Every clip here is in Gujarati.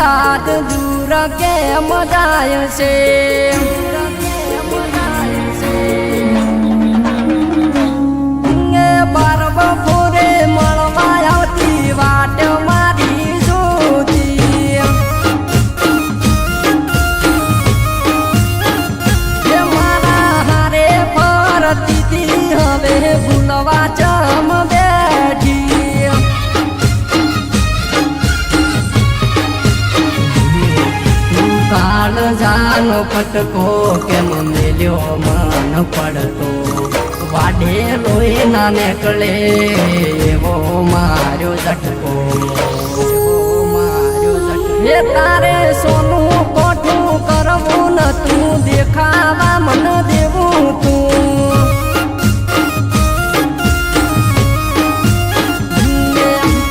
યાદ દૂર કેમ જાય છે બાર બપોરે મળવા આવતી વાટ મારી જોતી મારા હારે ફરતી હવે ભૂલવા ચમ બેઠી કાળ જાનો ફટકો કેમ મેલ્યો મન પડતો વાઢેલો ના નીકળે એવો માર્યો ઝટકો એ તારે સોનું કોઠું કરવું નતું દેખાવા મન દેવું તું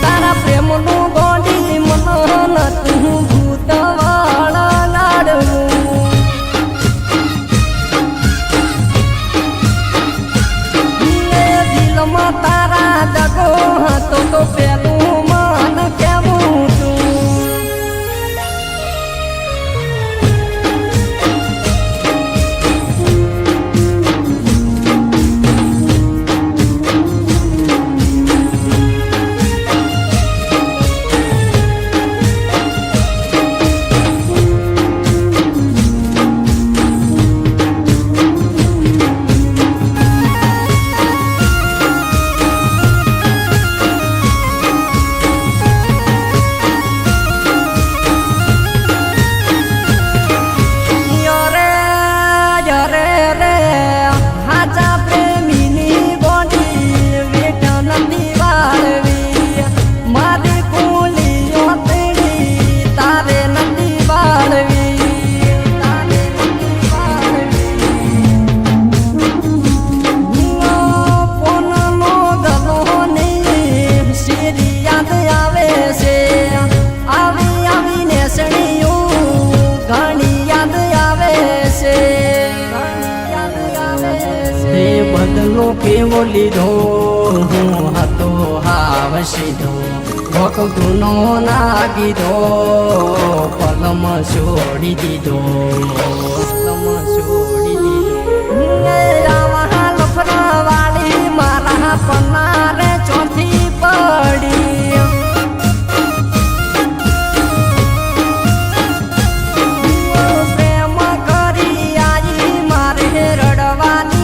તારા પ્રેમનું ગોડી મન નતું ભૂતવાળ લાડવું દિલમાં તારા દગો હતો તો પેલું મન કેવું તું બદલો કેવો લીધો હું હતો હાવ સીધો ભક્તુનો ના કીધો પલમ છોડી દીધો આવા લફરા વાળી મારા પનારે ચોથી પડી પ્રેમ કરી આવી મારે રડવાની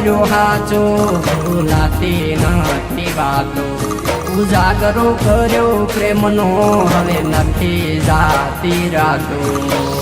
કર્યો હાચો ભૂલાતી નથી વાતો ઉજાગરો કર્યો પ્રેમનો હવે નથી જાતી રાતો